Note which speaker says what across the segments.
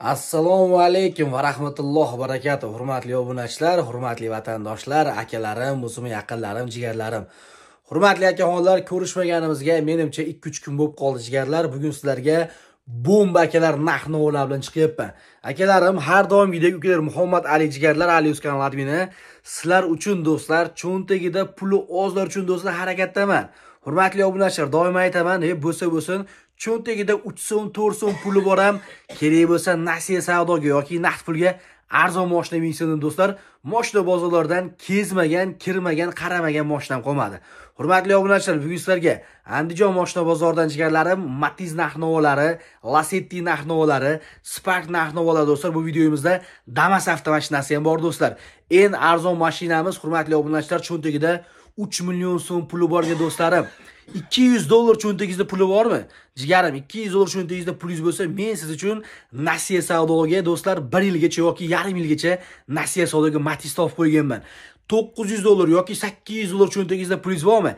Speaker 1: Assalomu alaykum va rahmatullohi va barakatuh. Hurmatli obunachilar, hurmatli vatandoshlar, akalarim, o'zim yaqinlarim, jigarlarim. Hurmatli akaxonlar, ko'rishmaganimizga menimcha 2-3 kun bo'lib qoldi jigarlar. Bugun sizlarga bomba akalar narx-navolar bilan chiqyapman. Akalarim, har doimgidek ukalar Muhammad Ali jigarlar, Ali kanal admini. Sizlar uchun do'stlar, cho'ntagida puli ozlar uchun do'stlar harakatdaman. Hurmatli obunachilar, doim aytaman, bo'lsin cho'ntagida 3 so'm, 4 so'm puli bor ham, kerak bo'lsa nasiya savdoga yoki naqd pulga arzon mashina minsin do'stlar. Mashina bozorlardan kezmagan, kirmagan, qaramagan mashinam qolmadi. Hurmatli obunachilar, bugun sizlarga Andijon mashina bozoridan jigarlarim, Matiz narx-navolari, Lacetti narx-navolari, Spark narx-navolari do'stlar, bu videomizda Damas avtomashinasi ham bor do'stlar. Eng arzon mashinamiz hurmatli obunachilar cho'ntagida 3 million so'm puli borga do'stlarim. $200 cho'ntagingizda puli bormi? Jigarim, $200 cho'ntagingizda pulingiz bo'lsa, men siz uchun nasiya savdoga do'stlar 1 yilgacha yoki yarim yilgacha nasiya savdoga Matiz topib qo'yganman. $900 yoki $800 cho'ntagingizda pulingiz bormi?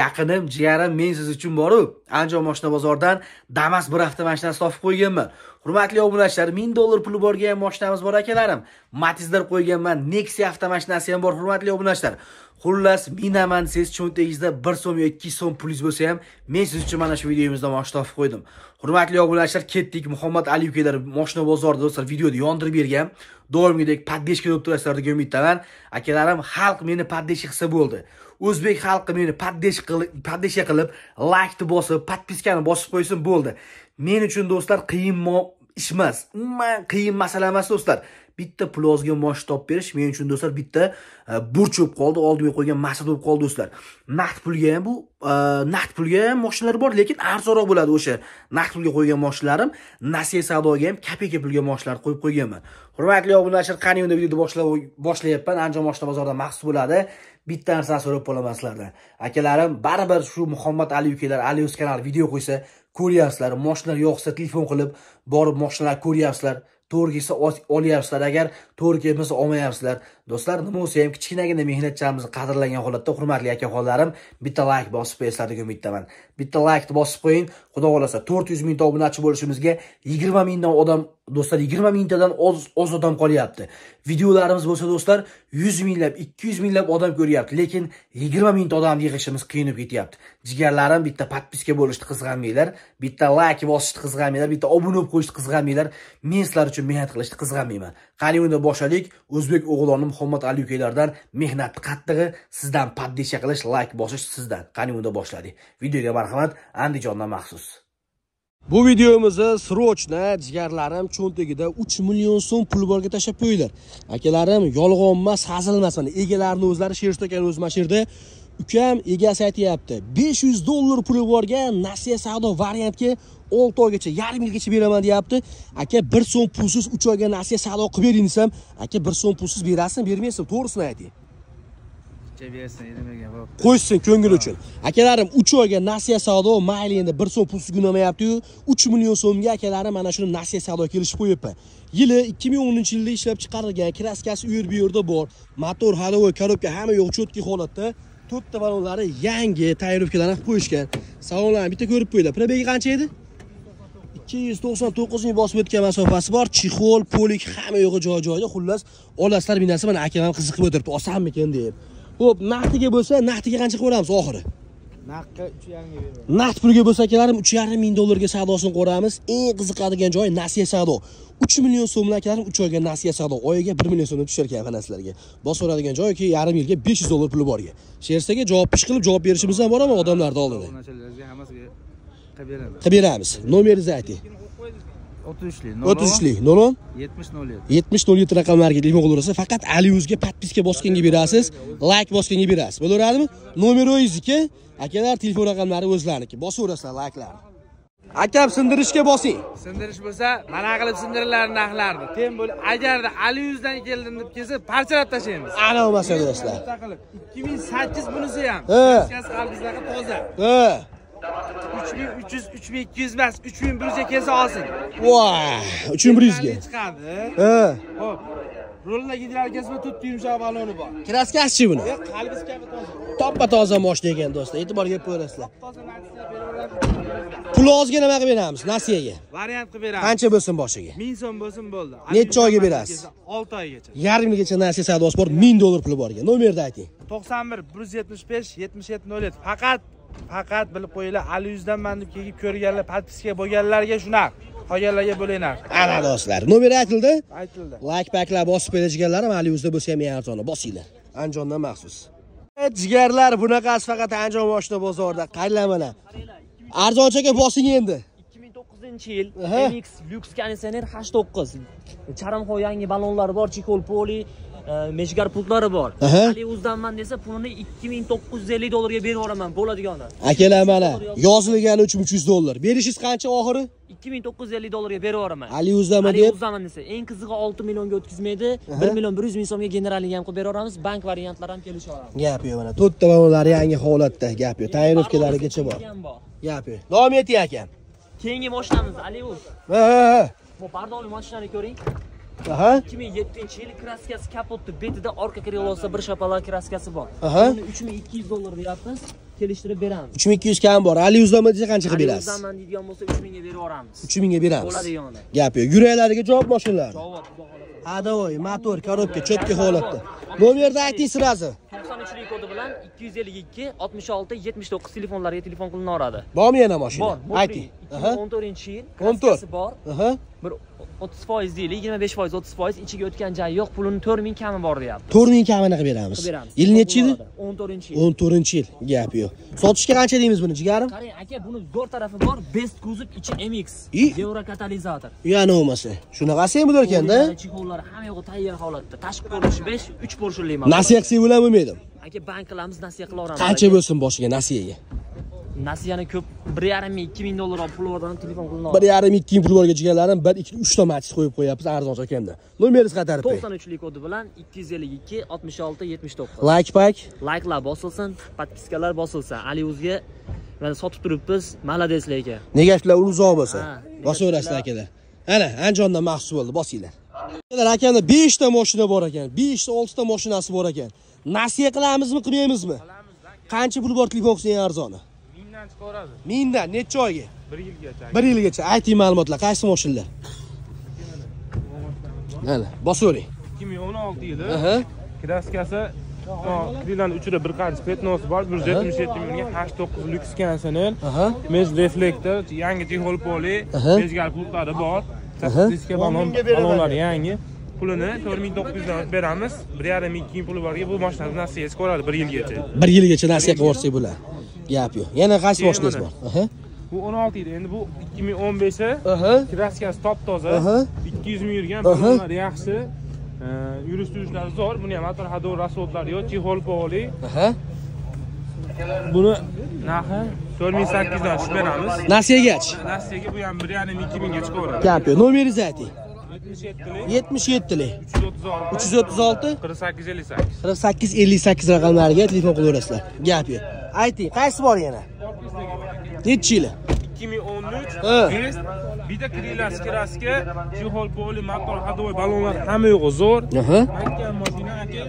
Speaker 1: Yaqinim, jigarim, men siz uchun bor-ku. Andijon mashina bozoridan Damas bir avtomashinasi topib qo'yganman. Hurmatli obunachilar, $1000 puli borgan mashinamiz bor akalarim. Matizlar qo'yganman, Nexia avtomashinasi ham bor hurmatli obunachilar. Xullas, minaman siz cho'ntagingizda 1 so'm yoki 2 so'm pulingiz bo'lsa ham, men siz uchun mana shu videomizda mashina topib qo'ydim. Hurmatli obunachilar, ketdik. Muhammad Ali ukalar mashina bozorida do'stlar videoda yondirib bergan. Doimgidek paddeshka deb turasizlar degan umiddaman. Akalarim, xalq meni paddeshka qilsa bo'ldi. O'zbek xalqi meni paddeshka qilib, like bosib, podpiskani bosib qo'ysin bo'ldi. Men uchun do'stlar qiyin ish emas. Umuman qiyin masala emas do'stlar. Bitta pul ozgan mosh topib berish men uchun do'stlar bitta burch bo'lib qoldi, oldimga qo'ygan maqsad bo'lib qoldi do'stlar. Naqd pulga ham naqd pulga ham mashinalar bor, lekin arzonroq bo'ladi o'sha naqd pulga qo'ygan mashinalarim. Nasiya savdoga ham kopeyka pulga mashinalar qo'yib qo'yganman. Hurmatli obunachilar, qani unda videoni boshlayapman. Andijon mashina bozoridan maxsus bo'ladi. Bitta narsani so'rab qolaman sizlardan. Akalarim, baribir shu Muhammad Ali ukalar, Ali kanal video qo'ysa, ko'ryapsizlar, mashinalar yo'qsa telefon qilib borib mashinalar ko'ryapsizlar. To'g'ri kelsa olyapsizlar, agar to'g'ri kelmasa olmayapsizlar. Do'stlar, nima bo'lsa ham kichkinagina mehnatchimizni qadrlagan holatda hurmatli akaxonlarim, bitta like bosib qo'yasizlar degan umiddaman. Bitta like bosib qo'ying. Xudo xolasa 400 ming obunachi bo'lishimizga 20 mingdan odam do'stlar, 20 mingtadan oz odam qolyapti. Videolarimiz bo'lsa do'stlar 100 minglab, 200 minglab odam ko'ryapti, lekin 20 mingta odam yig'ishimiz qiynab ketyapti. Jigarlarim, bitta podpiska bo'lishni qizg'anmanglar, bitta like bosishni qizg'anmanglar, bitta obuna bo'lib qo'yishni qizg'anmanglar. Men sizlar uchun mehnat qilishni qizg'anmayman. Qani unda boshladik. O'zbek o'g'loni Muhammad Ali ukalardan mehnatni qattig'i, sizdan podpiska qilish, like bosish sizdan. Qani unda boshladik. Videoga marhamat, Andijondan maxsus. Bu videomizni srochna jigarlarim cho'ntagida 3 million so'm pul borga tashab qo'ydilar. Akalarim, yolg'on emas, hazil emas. Mana egalarining o'zlari Sherishto ekan o'z mashirda. Ukam egasi aytayapti. $500 puli borga nasiya savdo variantga 6 oygacha, yarim yilgacha beraman deyapti. Aka 1 so'm pulsiz 3 oyga nasiya savdo qilib bering desam, aka 1 so'm pulsiz berasizmi, bermaysiz, to'g'risini ayting. Qo'ysin ko'ngil uchun. Akalarim, 3 oyga nasiya savdo mayli, endi 1 so'm pulsiz gunamayapti-yu, 3 million so'mga akalarim mana shuni nasiya savdo kelishib qo'yibdi. Yili 2010-yilda ishlab chiqarilgan, kraskasi u yerda bor, motor, halovoy, korobka hamma yo'q cho'tki holatda. 4 ta balonlari yangi tayyorlovkalarni qilib qo'yishgan. Salonlarni bitta ko'rib qo'yinglar. Probegi qancha edi? 299 ming bosib o'tgan masofasi bor. Chixol, polik hamma yo'g'i joy-joyida. Xullas, olasizlar binasi mana akam qiziqib o'tiribdi. Osanmikan deb. Xo'p, naqdiga bo'lsa, naqdiga qancha qo'yamiz oxiri?
Speaker 2: Naqdga 3,5 ga beramiz.
Speaker 1: Naqd pulga bo'lsa akalarim $3,5 ming ga savdosini qo'ramiz. Eng qiziqadigan joyi nasiya savdo. 3 million so'mdan akalarim 3 oyga nasiya savdo. Oyiga 1 million so'm tushar ekan sizlarga. Bosoradigan joyi ki yarim yilga $500 puli borga. Shersaga javob qilib javob berishimiz ham bor ama odamlarning oldida. Qilib beramiz. Nomeringizni ayting. 33lik 00 7007 raqamlarga telefon qilaverasiz. Faqat Aliuzga podpiska bosganga berasiz, like bosganga berasiz. Bo'laveradimi? Nomeringizniki, akalar telefon raqamlari o'zlariniki. Bosaverasizlar like'larni. Akam sindirishga bosing.
Speaker 2: Sindirish bo'lsa, mana qilib sindirilar narxlarni. Tem bo'l, agarda Aliuzdan keldim deb kelsa, parchalab tashlaymiz.
Speaker 1: Ana bo'lmasa do'stlar.
Speaker 2: 2008 bunisi ham. Parchasi qalbingizga toza. 3300, 3200 emas, 3100 ga kelsa olsin.
Speaker 1: Voy, 3100 ga.
Speaker 2: Chiqadi. Xo'p. Rollar gidralkasi va 4 yumshoq baloni bor.
Speaker 1: Kraskasi buni.
Speaker 2: Qalbingiz kabi toza.
Speaker 1: Toppa toza mashina ekan do'stlar. E'tiborga qo'yasizlar.
Speaker 2: Toza narxlar beraveramiz.
Speaker 1: Pul Pul ozgina nima qilib beramiz nasiyaga?
Speaker 2: Variant qilib beramiz.
Speaker 1: Qancha bo'lsin boshiga?
Speaker 2: 1000 so'm bo'lsin bo'ldi.
Speaker 1: Necha oyga berasiz?
Speaker 2: 6 oygacha.
Speaker 1: Yarim yilgacha nasiya savdosi bor, $1000 puli bor ekan. Nomerni ayting.
Speaker 2: 91 175 7707. Faqat bilib qo'yinglar, Ali Yuzdan men deb kelib ko'rganlar, podpiska bo'lganlarga shunaqa, qolganlarga bo'linglar.
Speaker 1: Ana do'stlar, nomer aytildi?
Speaker 2: Aytildi.
Speaker 1: Like paklar bosib qo'yadiganlarim Ali Yuzda bo'lsa ham arzon, bosinglar. Andijondan maxsus. Jigarlar, bunaqasi faqat Andijon mashina bozorida. Qaylar mana. Arzonchaga bosing endi.
Speaker 3: 2009-yil MX Lux konditsioner H9. Charimxo yangi balonlari bor, chekol poli, meshgar pultlari bor. Ali Uzdanman desa, pulini $2950 ga berib yuboraman, bo'ladigani.
Speaker 1: Akalar mana, yozilgani $3300. Berishingiz qancha oxiri?
Speaker 3: $2950 ga berib yuboraman.
Speaker 1: Ali Uzdanman
Speaker 3: deb. Ali Uzdanman desa, eng qizig'i 6 millionga o'tkazmaydi, 1.100.000 so'mga generalini ham qilib beramiz, bank variantlari ham kelishib olamiz. Gap yo'q mana, to'rtta balonlari yangi holatda, gap yo'q. Tayyorlovkalarigacha bor. Gap yo'q. Davom eting akam. Keyingi mashinamiz Ali Uz.
Speaker 1: Ha.
Speaker 3: Bu pardonli mashinani ko'ring. 2007-yil kraskasi kapotni betida orqa krelosida bir shapalak kraskasi bor. Uni $3200 deyapmiz, kelishtirib beramiz.
Speaker 1: 3200 kam bor. Ali Uzdanman desa qancha qilib berasiz?
Speaker 3: Ali Uzdanman deydigan bo'lsa 3000 ga berib yuboramiz.
Speaker 1: 3000 ga beramiz.
Speaker 3: Bo'ladigani.
Speaker 1: Gap yo'q. Yuraklariga javob mashinalar.
Speaker 3: Javob.
Speaker 1: Hadovoy, motor, korobka, cho'tka holatda. Nomerni ayting sirazi.
Speaker 3: 93 kodi bilan 252 66 79 telefonlarga telefon qilinaveradi.
Speaker 1: Bormi yana mashina?
Speaker 3: Bor.
Speaker 1: Ayting.
Speaker 3: 2014-yil kraskasi bor. Bir 30% deylik, 25% 30% ichiga o'tgan joyi yo'q, pulini 4000 kami bor deyapti.
Speaker 1: 4000 kamini qilib beramiz. Yil nechi edi?
Speaker 3: 14-yil.
Speaker 1: 14-yil. Gap yo'q. Sotishga qancha deymiz buni, jigarim?
Speaker 3: Qarang, aka, buni zo'r tarafi bor, best kuzov, ichi MX, Euro katalizator.
Speaker 1: Yana bo'lmasa. Shunaqasi ham bo'lar ekanda?
Speaker 3: Chexollar hamma yo'g'i tayyor holatda. Tashqi ko'rinishi 5, 3 porshonli motor.
Speaker 1: Nasiya qilsa bo'ladimi bo'lmaydi?
Speaker 3: Aka, bank qilamiz, nasiya qilaveramiz.
Speaker 1: Qancha bo'lsin boshiga nasiyaga?
Speaker 3: Nasiyani ko'p, $1.5-2.000 pul bordan telefon qilinadi.
Speaker 1: 1.5-2 pul borga jigarlarim 1-2-3 ta match qo'yib qo'yapmiz arzoncha ekamda. Nomeringiz qatarib qo'ying.
Speaker 3: 93lik kodi bilan 252 66 79.
Speaker 1: Like pak.
Speaker 3: Like'lar bosilsin, podpiskalar bosilsin. Ali Uzga mana sotib turibmiz, maladeslar aka.
Speaker 1: Nega shular uzoq bo'lsa? Bosaverasizlar akalar. Ana, Andijondan maxsus bo'ldi, bosinglar. Akalar, akamda 5 ta mashina bor ekan, 5 ta 6 ta mashinasi bor ekan. Nasiya qilamizmi, qilmaymizmi? Qancha pul bor telefon qilsa eng arzoni?
Speaker 2: 1000dan chiqaradi.
Speaker 1: 1000dan necha oyga?
Speaker 2: 1 yilgacha.
Speaker 1: 1 yilgacha. Ayting ma'lumotlar, qaysi mashinalar? Mana, bosavering.
Speaker 2: 2016 yili. Kraskasi Krilan uchida bir qancha petnosi bor, 177 millionga H9 Lux konditsioner. Mez reflektor, yangi chexol poli, mezgal pultlari bor. Diska balonlar yangi. Pulini 4900 dan beramiz. 1.5-2 puli borga bu mashinani nasiya chiqaradi 1 yilgacha.
Speaker 1: 1 yilgacha nasiya qilib yuborsak bo'ladi. Gap yo'q. Yana qaysi mashinangiz bor?
Speaker 2: Bu 16 yil, endi bu 2015-i. Kraskasi top toza. 200 ming yurgan, balonlar yaxshi. Yurish turishlari zo'r. Buni ham motor hador rasodlari yo'q, chexol poli. Buni narxi 4800 dan tushib beramiz.
Speaker 1: Nasiyagachi.
Speaker 2: Nasiyaga bu ham 1.5-2 mingga chiqaveradi.
Speaker 1: Gap yo'q. Nomeringizni ayting.
Speaker 2: 77lik
Speaker 1: 336 4858 raqamlariga telefon qilaverasizlar. Gap yo'q. Ayting, qaysi bor yana? Necha yili?
Speaker 2: 2013. Bitta krilas kraska, chexol poli, motor hadovoy balonlar hamma yo'g'i zo'r. Aytgan mashina aka.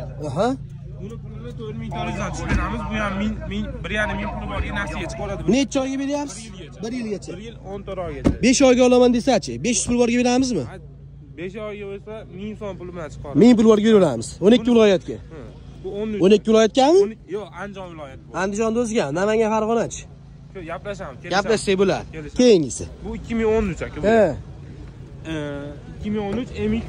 Speaker 2: Buni pulini 4000 dan tushib beramiz. Bu ham 1.5 puli borga nasiya chiqaradi.
Speaker 1: Necha oyga beryapsiz? 1 yilgacha.
Speaker 2: 1 yil 14 oygacha.
Speaker 1: 5 oyga olaman desachi, 500 pul borga beramizmi?
Speaker 2: 5 oyga bo'lsa 1000 so'm pul bilan chiqaradi.
Speaker 1: 1000 pul borga beramiz. 12 viloyatga.
Speaker 2: Bu 13.
Speaker 1: 12 viloyatgami?
Speaker 2: Yo'q, Andijon viloyati bu.
Speaker 1: Andijonda o'zga, Namangan, Farg'onachi.
Speaker 2: Shu gaplashamiz.
Speaker 1: Gaplashsak bo'ladi. Keyingisi.
Speaker 2: Bu 2013 aka. 2013 MX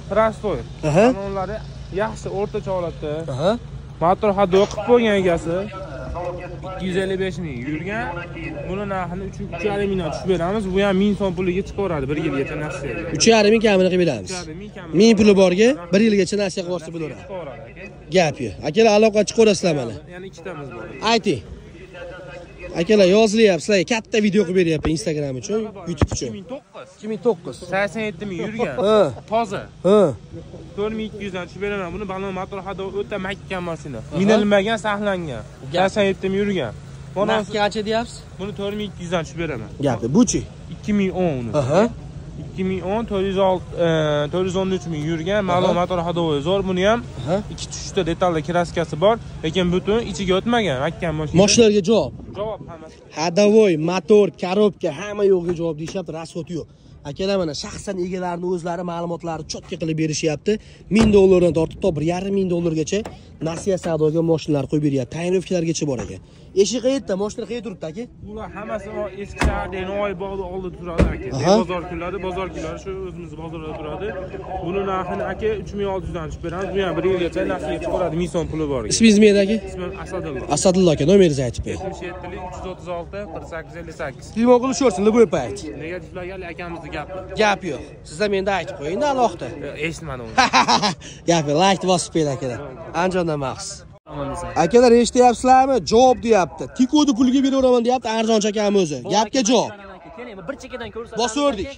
Speaker 2: Trastoy. Balonlari yaxshi o'rtacha holatda. Motor haddo qilib qo'ygan egasi. 255 ming yurgan. Buni narxini 3.5 mingdan tushib beramiz. Bu ham 1000 so'm puliga chiqaveradi 1 yilgacha nasiya. 3.5 ming kamini qilib beramiz. 1000 puli borga 1 yilgacha nasiya qilib olsa bo'laveradi. Gap yo'q. Akalar aloqa chiqarasizlar mana. Yana ikkitamiz bor.
Speaker 1: Ayting. Akalar yozilyapti, sizlarga katta video qilib beryapman Instagram uchun, YouTube uchun. 2009.
Speaker 2: 87 ming yurgan. Toza. 4200 dan tushib beraman. Buni balon motor hado o'ta mahkam mashina. Minilmagan, saqlangan. 87 ming yurgan.
Speaker 1: Narxi qancha deyapsiz?
Speaker 2: Buni 4200 dan tushib beraman.
Speaker 1: Gapi, buchi?
Speaker 2: 2010 uni. 2010 413 ming yurgan, ma'lumotlar hadovoy zo'r. Buni ham 2 tushda detalli kraskasi bor, lekin butun ichiga o'tmagan. Akkan mashina.
Speaker 3: Mashinalarga javob.
Speaker 2: Javob hammasi.
Speaker 3: Hadovoy, motor, korobka hamma yo'g'iga javob deyishyapti, rasxoti yo'q. Akalar mana shaxsan egalarining o'zlari ma'lumotlarni cho'tka qilib berishyapti. $1000 dan tortib to $1,500 nasiya savdoga mashinalar qo'yib beryapti. Tayinlovkalargacha bor ekan. Eshik qayerda? Mashina qayerda turibdi aka?
Speaker 2: Bular hammasi eski shahar Noy bog'i oldida turadi aka. Bozor kunlari shu o'zimiz bozorda turadi. Buni narxini aka 3600 dan tushib beramiz. Bu ham 1 yilgacha nasiya chiqaradi, ming so'm puli bor.
Speaker 3: Ismingiz nima edi aka?
Speaker 2: Ismim Asadullo.
Speaker 3: Asadullo aka, nomeringizni aytib bering.
Speaker 2: 77 336 4858.
Speaker 3: Telefon qilishaversin, любой payt.
Speaker 2: Negativlarga akamizni gapi.
Speaker 3: Gap yo'q. Siz ham menda aytib qo'ying, alohida.
Speaker 2: Eshitmadim uni.
Speaker 3: Gap yo'q, like bosib qo'ying akalar. Andijondan maxsus. Akalar eshityapsizlarmi? Javob deyapti. Tikodi pulga beraveraman deyapti, arzonchi akam o'zi. Gapga javob.
Speaker 4: Keling, bir chekkadan ko'rsatamiz.
Speaker 3: Bosverdik.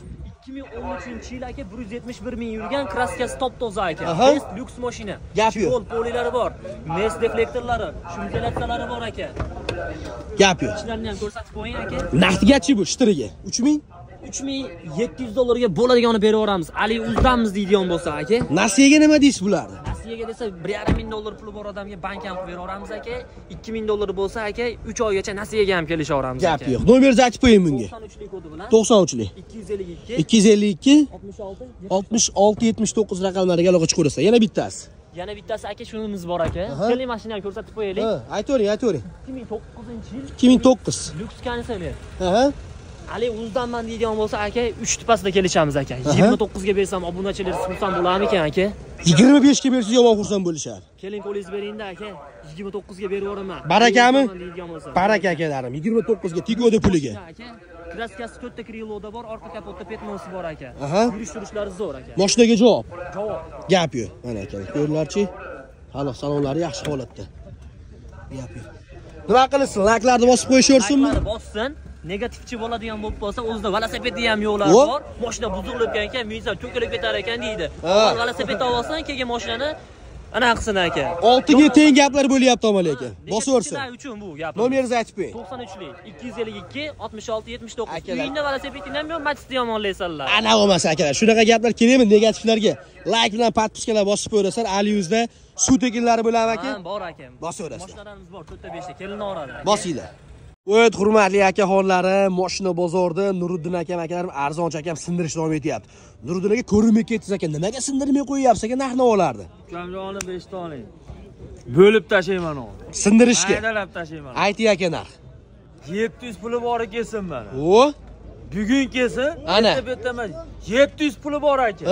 Speaker 4: 2013-yil aka 171 ming yurgan, kraskasi top-toza aka. Test lyuks mashina.
Speaker 3: Gap yo'q.
Speaker 4: Qo'l polilari bor. Mes deflektorlari, shumzalatsiyalari bor aka.
Speaker 3: Gap yo'q.
Speaker 4: Ishlarni ham ko'rsatib qo'ying aka.
Speaker 3: Naqdgachi bu shtiriga? 3000?
Speaker 4: $3700 ga bo'ladiganini beraveramiz. Ali uzdamiz deydigan bo'lsa aka.
Speaker 3: Nasiyaga nima deysiz bularni?
Speaker 4: Nasiyaga desa $1,500 puli bor odamga bank ham qilib beraveramiz aka. $2000 bo'lsa aka 3 oygacha nasiyaga ham kelishaveramiz aka.
Speaker 3: Gap yo'q. Nomeringizni aytib qo'ying bunga.
Speaker 4: 93lik kodi bilan.
Speaker 3: 93lik.
Speaker 4: 252
Speaker 3: 66 79 raqamlariga aloqa chiqaversa. Yana bittasi.
Speaker 4: Yana bittasi aka shunimiz bor aka. Keling mashinani ko'rsatib qo'yaylik.
Speaker 3: Aytavering.
Speaker 4: 2009-yil.
Speaker 3: 2009.
Speaker 4: Lyuks kanseler.
Speaker 3: Ali
Speaker 4: uzdanman deydigan bo'lsa aka 3 tepasida kelishamiz aka. 29 ga bersam obunachilar xursand bo'larmikan aka?
Speaker 3: 25 ga bersa yomon xursand bo'lishadi.
Speaker 4: Keling qo'lingizni bering-da aka. 29 ga beraveraman.
Speaker 3: Barakami? Baraka akalarim. 29 ga Tigoda puliga.
Speaker 4: Kraskasi to'rtta kriloda bor, orqa kapotda petnosi bor aka. Yurish-turishlari zo'r aka.
Speaker 3: Mashinaga javob.
Speaker 4: Javob.
Speaker 3: Gap yo'q. Mana akalar, ko'rlarchi. Hali salonlari yaxshi holatda. Gap yo'q. Nima qilsin? Layklarni bosib qo'yishaversinmi?
Speaker 4: Layklarni bossin. Negativchi bo'ladigan bo'lib qolsa, o'zida velosipedi ham yo'qlar bor. Mashina buzilib ketgan, minsa to'kilib ketar ekan deydi. Velosiped olsan, keyin mashinani ana qilsin aka.
Speaker 3: 6 ga teng gaplar bo'lyapti omon ekan. Bosaversin.
Speaker 4: Nima uchun bu gap?
Speaker 3: Nomeringizni aytib qo'ying.
Speaker 4: 93lik 252 66 79. Uyingda velosipeding ham yo'q, Matizni yomonlaysanlar.
Speaker 3: Ana bo'lmasa akalar, shunaqa gaplar kerakmi negativlarga? Like bilan podpiskalar bosib qo'yarsan, Ali yuzda suv tekinlari bilan aka.
Speaker 4: Bor aka.
Speaker 3: Bosaverasiz.
Speaker 4: Mashinalarimiz bor, 4 ta 5 ta kelin orada.
Speaker 3: Bosinglar. O't hurmatli akaxonlarim, mashina bozorda Nuriddin akalarim arzonchi akam sindirish davom etyapti. Nuriddin aka ko'rinmay ketdingiz aka, nimaga sindirmay qo'yyapsiz aka, narxni olardi?
Speaker 5: Ukamjoni 5 ta oling. Bo'lib tashlayman uni.
Speaker 3: Sindirishga.
Speaker 5: Haydalab tashlayman.
Speaker 3: Ayting aka narx.
Speaker 5: 700 puli bor kelsin mana.
Speaker 3: O?
Speaker 5: Bugun kelsin.
Speaker 3: Ana.
Speaker 5: 700 puli bor aka.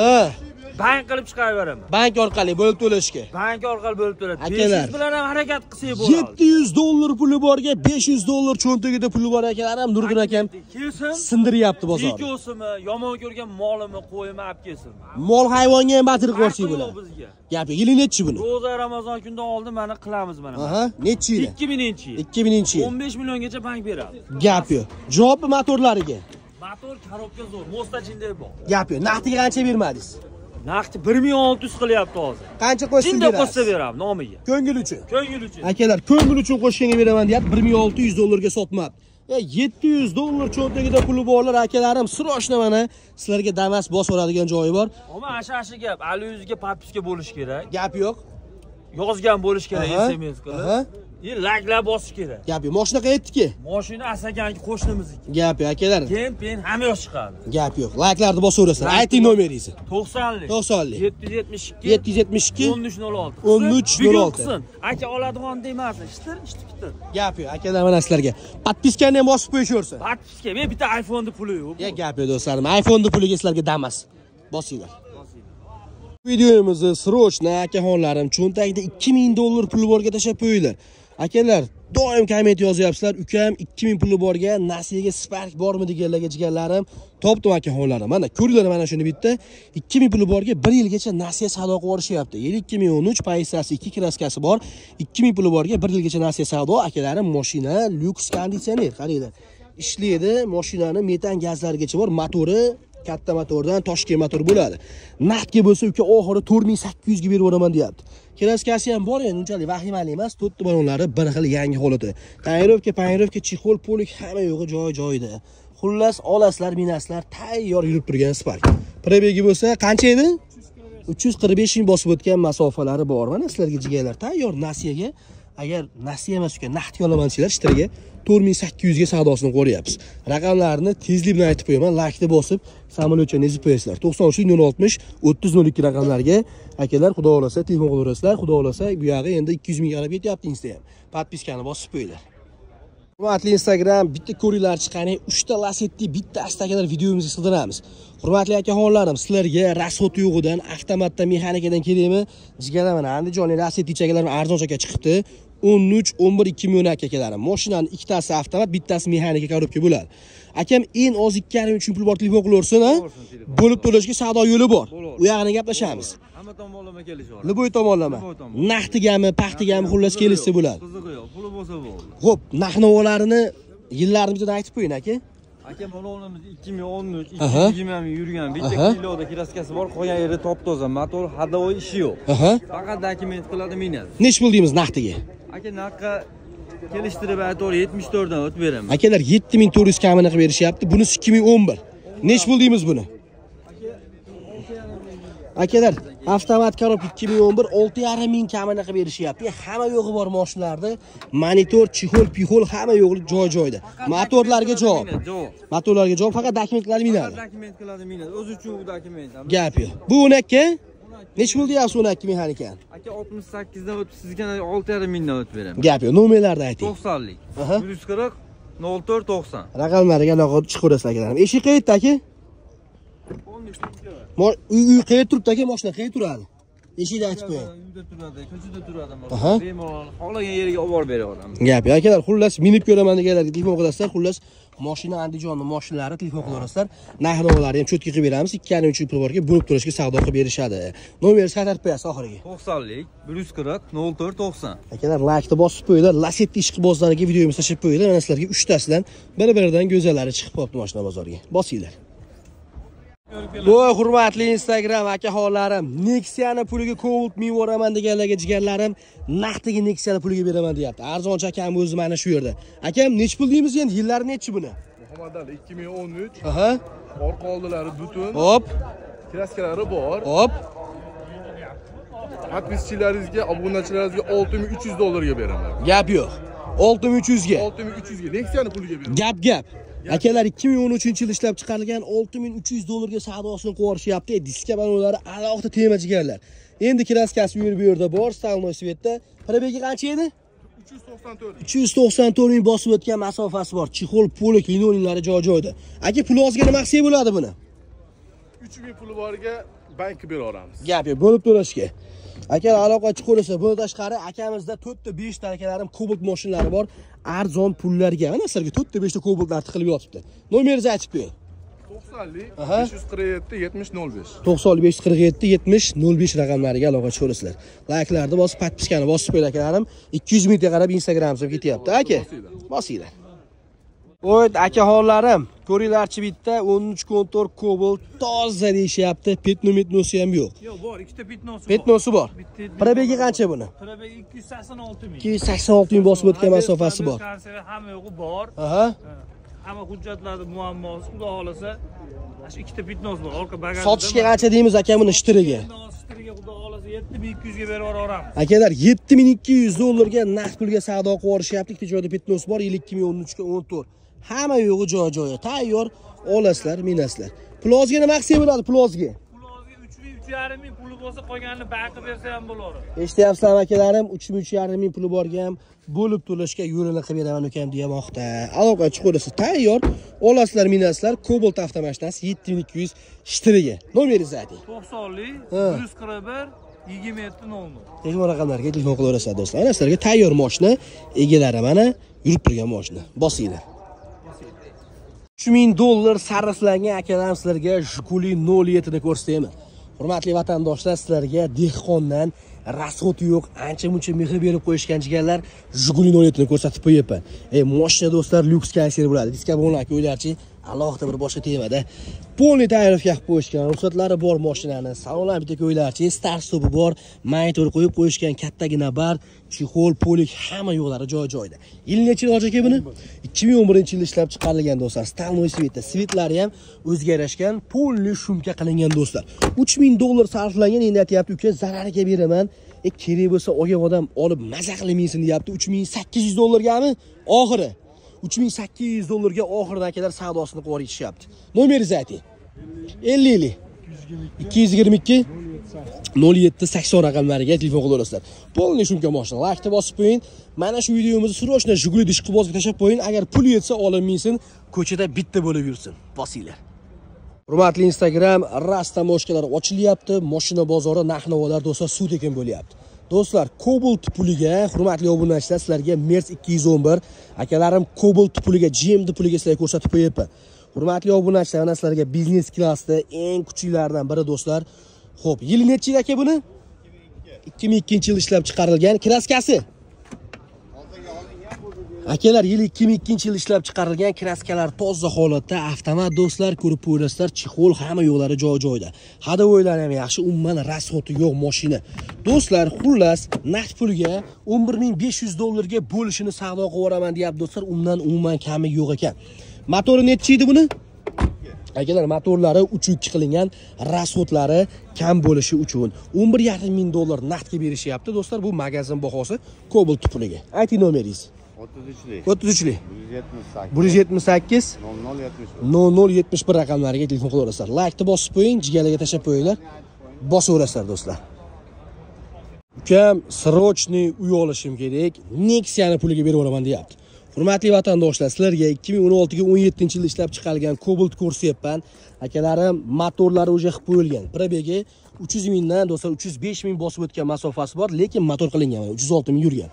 Speaker 5: Bank qilib chiqaraveraman.
Speaker 3: Bank orqali bo'lib to'lashga.
Speaker 5: Bank orqali bo'lib to'ladi. 500 bilan ham harakat qilsak bo'ladi.
Speaker 3: $700 puli borga $500 cho'ntagida puli bor akalarim Nuriddin akam
Speaker 5: kelsin.
Speaker 3: Sindiryapti bozorda.
Speaker 5: Ikosimi, yomon ko'rgan molimi qo'yma olib kelsin.
Speaker 3: Mol hayvonga ham batir qo'rsiy bo'ladi.
Speaker 5: Bizga.
Speaker 3: Gapi yili nechi buni?
Speaker 5: Ro'za Ramazon kundan oldin mana qilamiz mana.
Speaker 3: Nechi yil?
Speaker 5: 2000-yil.
Speaker 3: 2000-yil.
Speaker 5: 15 milliongacha bank beradi.
Speaker 3: Gap yo'q. Javobmi motorlariga?
Speaker 5: Motor korobka zo'r, mostachinday bor.
Speaker 3: Gap yo'q. Naqdiga qancha bermadingiz?
Speaker 5: Naqdi 1600 qilyapti hozir.
Speaker 3: Qancha qo'shsin berasiz?
Speaker 5: Jinda qo'shsa beraman nomiga.
Speaker 3: Ko'ngil uchun.
Speaker 5: Ko'ngil uchun.
Speaker 3: Akalar, ko'ngil uchun qo'shganga beraman deyapti, $1600 ga sotmabdi. $700 cho'ntagida puli borlar akalarim, srochna mana sizlarga Damas bosib oladigan joyi bor.
Speaker 5: Ammo ashashi gap, Ali yuzga podpiska bo'lish kerak.
Speaker 3: Gap yo'q.
Speaker 5: Yozgan bo'lish kerak SMS qilib. Layklar bosish kerak.
Speaker 3: Gap yo'q. Mashina qayerdiki?
Speaker 5: Mashina Asaganki qo'shnimizniki.
Speaker 3: Gap yo'q akalar.
Speaker 5: Keyin hamma yosh chiqadi.
Speaker 3: Gap yo'q. Layklarni bosaverasizlar. Ayting nomeringizni.
Speaker 5: 90lik.
Speaker 3: 90lik.
Speaker 5: 772
Speaker 3: 772
Speaker 5: 1306.
Speaker 3: 1306.
Speaker 5: Aka oladigan demasdi. Ishtir.
Speaker 3: Gap yo'q. Akalar mana sizlarga podpiskani ham bosib qo'yishaversin.
Speaker 5: Podpiska. Men bitta iPhone'da puli yo'q.
Speaker 3: Gap yo'q do'stlarim. iPhone'da puliga sizlarga Damas. Bosinglar. Videomizni srochna akaxonlarim cho'ntagida $2000 puli borga tashlab qo'yinglar. Akalar, doim komment yozyapsizlar. Ukam 2000 puli borga nasiyaga Spark bormi deganlarga jigarlarim, topdim akaxonlarim. Mana ko'ringlar mana shuni bitta 2000 puli borga 1 yilgacha nasiya savdo qilib olishyapti. Yil 2013 paysasi 2 kraskasi bor. 2000 puli borga 1 yilgacha nasiya savdo akalarim mashina lyuks konditsioner. Qaranglar. Ishlaydi, mashinani metan gazlarigacha bor, motori katta motordan Toshkent motor bo'ladi. Naqdga bo'lsa uka oxiri 4800 ga berib o'raman deyapti. Kraskasi ham bor, endi unchalik vahimali emas. 4 ta balonlari bir xil yangi holatda. Tayinrovka, chexol, polik hamma yo'g'i joyida.
Speaker 1: Xullas, olaslar, minaslar tayyor yurib turgan Spark. Probegi bo'lsa, qancha edi? 345 ming bosib o'tgan masofalari bor. Mana sizlarga jigarlar tayyor nasiyaga. Agar nasiya emas ekan, naqdga olaman sizlar ishtiriga 4800 ga savdosini qo'yapmiz. Raqamlarni tezlik bilan aytib qo'yaman. Laykni bosib, samolyotcha nezib qo'yasizlar. 93 060 3002 raqamlarga akalar, xudo xolasa telefon qilaverasizlar. Xudo xolasa bu yog'i endi 200 ming qarab ketyapti Insta ham. Podpiskani bosib qo'yinglar. Hurmatli Instagram, bitta ko'ringlar chiqani, 3 ta Lacetti, bitta astakalar videomizga sig'diramiz. Hurmatli akaxonlarim, sizlarga rasxot yo'g'idan, avtomatdan, mexanikadan kerakmi? Jigarlar mana Andijonlik Lacetti chakalar arzonchaga chiqibdi. 13-11-2 million akalarim. Mashinaning ikkitasi avtomat, bittasi mexanika korobka bo'ladi. Akam eng oz 2,5 pul bor telefon qilaversin, ha? Bo'lib to'lashga savdo yo'li bor. U yog'ini gaplashamiz.
Speaker 5: Hamma tomonlama kelishadi.
Speaker 1: Liboy tomonlama. Naqdigami, paxtigami xullas kelishsa bo'ladi.
Speaker 5: Qizig'i yo'q, puli bo'lsa bo'ldi.
Speaker 1: Xo'p, narx-navolarni yillarini bitta aytib qo'ying aka.
Speaker 5: Akam balonimiz 2013, 2020 ming yurgan, bitta kiloda kraskasi bor, qolgan yeri top-toza, motor hadovoy ishi yo'q. Faqat dokument qiladi minadi.
Speaker 1: Nech pul deymiz naqdiga?
Speaker 5: Aka naqqa kelishtirib aytavering 74 dan o'tib beraman.
Speaker 1: Akalar 7400 kamini qilib berishyapti. Bunisi 2011. Nech pul deymiz buni? Akalar, avtomat korobka 2011 6,5 ming kamini qilib berishyapti. Hamma yo'g'i bor mashinalarda. Monitor, chexol, pixol hamma yo'g'i joy-joyda. Motorlarga javob. Motorlarga javob, faqat dokumentlar minadi.
Speaker 5: Dokument qiladi minadi. O'zi uchun bu dokument.
Speaker 1: Gap yo'q. Bu unakka nech pul deyapsiz unakka mexanikani?
Speaker 5: Aka 68 dan o'tib sizga 6,5 mingdan o'tib beraman.
Speaker 1: Gap yo'q. Nomerlarni ayting.
Speaker 5: 90lik. 140 04 90.
Speaker 1: Raqamlariga aloqa chiqaverasizlar akalarim. Eshik qayerda aka? Uy qayerda turibdi aka? Mashina qayerda turadi? Eshikni aytib qo'ying.
Speaker 5: Uyda turadi, ko'chada turadi. Bemalol xohlagan yeriga olib borib beraveramiz.
Speaker 1: Gap yo'q akalar, xullas minib ko'raman deganlarga telefon qilasizlar. Xullas mashina Andijonning mashinalari telefon qilaverasizlar. Narx-navolarni ham cho'tki qilib beramiz. 2,5 pul borga bo'lib turishga savdo qilib berishadi. Nomerni qaytarib qo'yasiz oxiriga.
Speaker 5: 90lik 140 04 90.
Speaker 1: Akalar, laykni bosib qo'yinglar. Lacetti ishqibozlariga videomizni tashlab qo'yinglar. Mana sizlarga 3 tasidan bir-biridan go'zallari chiqib qolibdi mashina bozoriga. Bosinglar. Voy hurmatli Instagram akaxonlarim, Nexia'ni puliga Cobalt minvoraman deganlarga jigarlarim, naqdiga Nexia'ni puliga beraman deyapti. Arzoncha akam o'zi mana shu yerda. Akam nech pul deymiz endi? Yillari nechi buni?
Speaker 6: Muhammad Ali 2013.
Speaker 1: Aha.
Speaker 6: Orqa oldilari butun.
Speaker 1: Hop.
Speaker 6: Kraskalari bor.
Speaker 1: Hop.
Speaker 6: Podpischilaringizga, obunachilaringizga 6300 dollarga beraman.
Speaker 1: Gap yo'q. 6300 ga.
Speaker 6: 6300 ga Nexia'ni puliga beraman.
Speaker 1: Gap. Akalar 2013-yil ishlab chiqarilgan 6300 dollarga savdosini qo'yishyapti. Diska balonlari alohida tema jigarlar. Endi kraskasi bu yerda bor, stalnoy svetda. Probegi qancha edi? 394 ming bosib o'tgan masofasi bor. Chexol, polik, linolinlari joy-joyda. Aka, pul ozga nima qilsa bo'ladi buni?
Speaker 6: 3000 puli boriga bank bera olamiz.
Speaker 1: Gap yo'q, bo'lib to'lashga. Akalar, aloqa chiqarsa, bundan tashqari akamizda 4 ta 5 ta akalarim Cobalt mashinalari bor. Arzon pullarga, mana sizlarga 4 ta 5 ta Cobaltlar tiqilib yotibdi. Nomeringizni aytib qo'ying.
Speaker 6: 90lik 547 70 05.
Speaker 1: 90 547 70 05 raqamlariga aloqa chiqarasizlar. Layklarni bosib, podpiskani bosib qo'ying akalarim. 200 mingga qarab Instagramimizga ketyapti, aka. Bosinglar. Voy akaxonlarim, ko'ringlarchi bitta 13 kontor Cobalt toza deyishyapti. Petnometnosi ham yo'q.
Speaker 5: Yo'q, bor, ikkita petnosi bor.
Speaker 1: Petnosi bor. Probegi qancha buni?
Speaker 5: Probegi 286 ming.
Speaker 1: 286 ming bosib o'tgan masofasi bor.
Speaker 5: Hamma yo'g'i bor.
Speaker 1: Aha.
Speaker 5: Hamma hujjatlarda muammosi, xudo xolasa, shu ikkita petnos bor. Orqa bagajda.
Speaker 1: Sotishga qancha deymiz aka buni ishtiriga?
Speaker 5: Ishtiriga xudo xolasa 7200 ga berib yuboramiz.
Speaker 1: Akalar 7200 dollarga naqd pulga savdo qilib yuborishyapti. Ikkita joyda petnos bor, 2013 ga 14. Hamma yo'g'i joy-joyi tayyor, olasizlar, minasizlar. Plozga nima qilsa bo'ladi plozga?
Speaker 5: Plozga 3,5 ming puli bo'lsa, qolganini banka bersa ham bo'ladi.
Speaker 1: Eshityapsizlarmi akalarim? 3,5 ming puli borga ham bo'lib to'lashga yo'lini qilib beraman ukam demoqda. Aloqa chiqarsa tayyor, olasizlar, minasizlar. Cobalt avtomashinasi 7200 ishtiriga. Nomeringizni ayting.
Speaker 5: 90lik 141 27 00.
Speaker 1: Telefon raqamlariga telefon qilaverasizlar do'stlar. Ana sizlarga tayyor mashina egalari mana yurib turgan mashina. Bosinglar. 3000 dollar sarflangan akalar sizlarga Jiguli 07 ni ko'rsataymi. Hurmatli vatandoshlar, sizlarga dehqondan rasxot yo'q, ancha-muncha mehr berib qo'yishgan jigarlar Jiguli 07 ni ko'rsatib qo'yapman. Mashina do'stlar lyuks kassir bo'ladi. Diska bo'lgan aka o'ylarchi,
Speaker 3: alohida bir boshqa temada polniy tayyorga qilib qo'yishgan. Ruxsatlari bor mashinani. Salonlar bitta ko'ylarchi, start stopi bor, monitor qo'yib qo'yishgan, kattagina bar, chexol, polik hamma yo'llari joy-joyda. Yil necha yil aka buni? 2011-yil ishlab chiqarilgan do'stlar. Staloy sveti, svetlari ham o'ziga yarashgan, polniy shumka qilingan do'stlar. $3000 sarflangan, endi aytayapti, uka zarariga beraman. Kerak bo'lsa olgan odam olib maza qilmaysin deyapti. $3800 gami? Oxiri. $3800 ga oxirida akalar savdosini qilib yurishyapti. Nomeringizni ayting. 50 222 0780 raqamlariga telefon qilib olasizlar. Polniy shumka mashina. Laykni bosib qo'ying. Mana shu videomizni srochna Jiguli ishqibozga tashlab qo'ying. Agar pul yetsa olinmaysin, ko'chada bitta bo'lib yursin. Bosinglar. Hurmatli Instagram rastamoshkalar ochilyapti. Mashina bozori narx-navolar do'stlar suv tekin bo'lyapti. Do'stlar, Cobalt puliga, hurmatli obunachilar, sizlarga Merz 211, akalarim Cobalt puliga, GMD puliga sizlarga ko'rsatib qo'yapman. Hurmatli obunachilar, mana sizlarga biznes klassda eng kuchlilardan biri do'stlar. Xo'p, yili necha yil aka buni? 2002-yil ishlab chiqarilgan. Kraskasi? Akalar, yil 2002-yil ishlab chiqarilgan, kraskalar toza holatda, avtomat do'stlar, ko'rib ko'rasizlar, chexol hamma yo'llari joy-joyda. Hadovoylari ham yaxshi, umuman rasxoti yo'q mashina. Do'stlar, xullas, naqd pulga $11500 ga bo'lishini savdo qilib yuboraman deyapti do'stlar, undan umuman kami yo'q ekan. Motori necha edi buni? Akalar, motorlari 3.2 qilingan, rasxotlari kam bo'lishi uchun $11500 naqdga berishyapti do'stlar. Bu magazin bahosi Cobalt puliga. Ayting nomeringiz. 33 178 0071 raqamlariga telefon qilib olasizlar. Laykni bosib qo'ying, jigarlarga tashlab qo'yinglar. Bosaverasizlar do'stlar. Ukam srochniy uy olishim kerak, Nexia'ni puliga berib yuboraman deyapti. Hurmatli vatandoshlar, sizlarga 2016 ga 17-yil ishlab chiqarilgan Cobalt ko'rsyapman. Akalarim motorlari o'sha qilib qo'yilgan. Probegi 300 mingdan do'stlar 305 ming bosib o'tgan masofasi bor, lekin motor qilingan, 306 ming yurgan.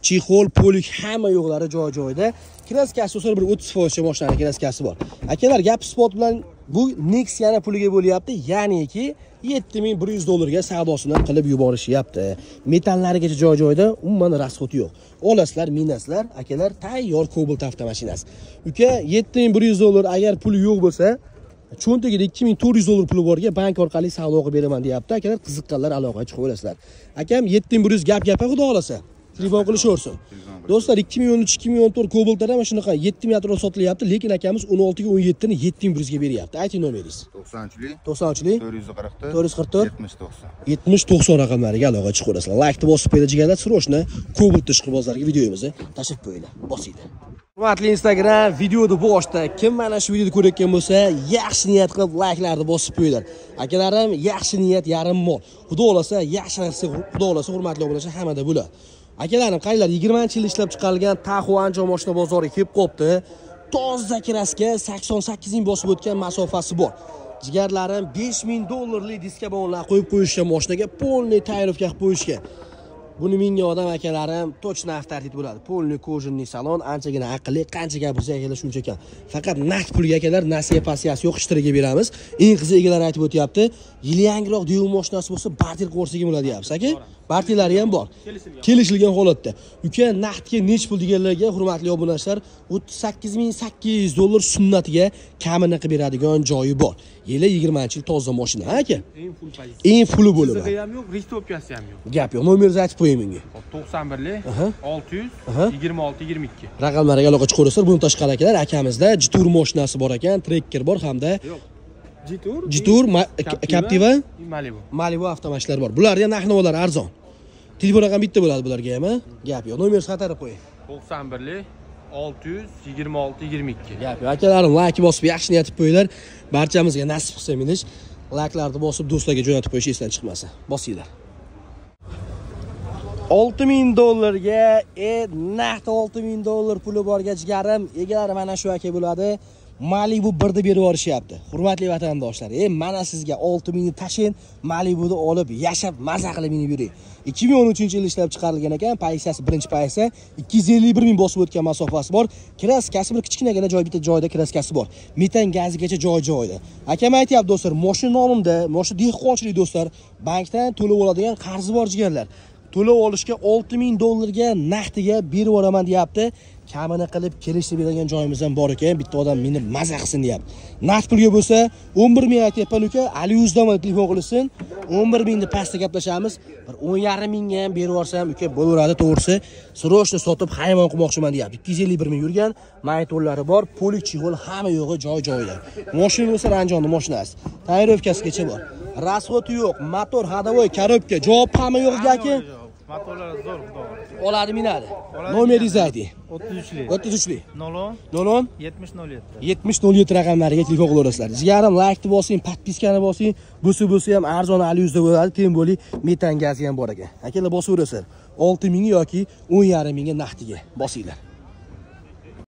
Speaker 3: Chexol, polik hamma yo'qlari joy-joyda. Kraskasi do'stlar bir 30% mashinaning kraskasi bor. Akalar, gap spot bilan bu Nexia'ni puliga bo'lyapti, ya'niki $7100 ga savdosini qilib yuborishyapti. Metallarigacha joy-joyda, umuman rasxoti yo'q. Olasizlar, minasizlar, akalar, tayyor Cobalt avtomashinasi. Uka, $7100 agar puli yo'q bo'lsa, cho'ntagida $2400 puli borga bank orqali savdo qilib beraman deyapti. Akalar, qiziqqanlar aloqaga chiqib olasizlar. Akam 7100 gap xudo olasa. Telefon qilishaversin. Do'stlar, 2013-2014 Cobaltlar ham shunaqa 7 ming atrofida sotilyapti, lekin akamiz 16 ga 17 ni 7100 ga beryapti. Ayting nomeringiz. 93 444 7090 raqamlariga aloqa chiqib olasizlar. Laykni bosib qo'yinglar, jigarlar, srochna Cobalt ishqibozlariga videomizni tashlab qo'yinglar. Bosinglar. Hurmatli Instagram videoni boshida kim mana shu videoni ko'rayotgan bo'lsa, yaxshi niyat qilib layklarni bosib qo'yinglar. Akalarim, yaxshi niyat yarim mol. Xudo olasa, yaxshi narsa, xudo olasa, hurmatli obunachilar hammada bo'ladi. Akalarim, qaylar 20-yil ishlab chiqarilgan Taxo Anjom mashina bozoriga kelib qopti. Toza kraska 88 ming bosib o'tgan masofasi bor. Jigarlarim, $5000 diska bog'lar qo'yib qo'yishgan mashinaga polniy tayyorga qilib qo'yishgan. Buni menga odam akalarim точно avtomatik bo'ladi. Polniy kojinniy salon, anchagina aqlli, qancha gapirsa akalar shuncha ekan. Faqat naqd pulga akalar nasiya pasiyasi yo'q, ishtiraga beramiz. Eng qizi egalar aytib o'tyapti. Yili yangiroq deyon mashinasi bo'lsa, barter qo'rsiga bo'ladi deyapsiz, aka. Barterlari ham bor. Kelishilgan holatda. Uka, naqdga nech pul deganlarga, hurmatli obunachilar, $38800 sunnatiga kamini qilib beradigan joyi bor. Yili 20-yil toza mashina, aka. Eng fulli bo'lib.
Speaker 2: Sizda ham yo'q, restopkasi ham yo'q.
Speaker 3: Gap yo'q. Nomeringizni aytib qo'ying menga.
Speaker 2: 91 600 26 22.
Speaker 3: Raqamlarga aloqa chiqarasizlar. Buni tashqari akalar, akamizda Jitur mashinasi bor ekan, Trekker bor hamda Jitur, Captiva, Malibu avtomashinalar bor. Bularga ham narx-navolar arzon. Telefon raqami bitta bo'ladi bularga ham, gap yo'q. Nomeringizni qaytarib qo'ying.
Speaker 2: 91 600 26 22.
Speaker 3: Gap yo'q. Akalarim, like bosib yaxshi niyat qilib qo'yinglar. Barchamizga nasib qilsa menish, like'larni bosib do'stlarga jo'natib qo'yish esdan chiqmasa. Bosinglar. $6000 ga, naqd $6000 puli borga jigarim, egalari mana shu aka bo'ladi. Malibu 1 da berib yuborishyapti. Hurmatli vatandoshlar, mana sizga 6000 ni tashin, Malibu'ni olib, yashab, maza qilib minib yuring. 2013-yil ishlab chiqarilgan ekan, pozitsiyasi birinchi pozitsiya, 251 ming bosib o'tgan masofasi bor. Kraskasi bir kichkinagina joy, bitta joyda kraskasi bor. Metan gazigacha joy-joyda. Akam aytayapti do'stlar, mashina nomimda, mashina dehqonchilik do'stlar, bankdan to'lab oladigan qarzi bor jigarlar. to'lov olishga $6000 naqdiga berib yuboraman deyapti. Kamini qilib kelishib beradigan joyimiz ham bor ekan. Bitta odam meni maza qilsin deyapti. Naqd pulga bo'lsa 11000 aytyapman uka, Ali Uzdaman telefon qilsin. 11000 ni pastda gaplashamiz. Bir 10,5 mingga ham berib yuborsam uka bo'laveradi, to'g'risi. Srochni sotib haymon qilmoqchiman deyapti. 251 ming yurgan, maytollari bor, polik chig'ol hamma yo'g'i joy-joyida. Mashina bo'lsa Ranjonni mashinasi. Tayyorlovkasigacha bor. Rasxoti yo'q, motor, hadovoy, korobka, javob hamma yo'qgaki.
Speaker 2: Motorlar zo'r, xudo.
Speaker 3: Oladi, minadi. Nomeringizni ayting.
Speaker 2: 33lik.
Speaker 3: 33lik.
Speaker 2: 00
Speaker 3: 7007 raqamlariga telefon qilaverasizlar. Jigarim like bosing, podpiskani bosing. Bo'lsa ham arzon Ali Uzda bo'ladi. Tem bo'li, metan gazi ham bor ekan. Akalar bosaverasizlar. 6000 yoki 10,5 mingga naqdiga bosinglar.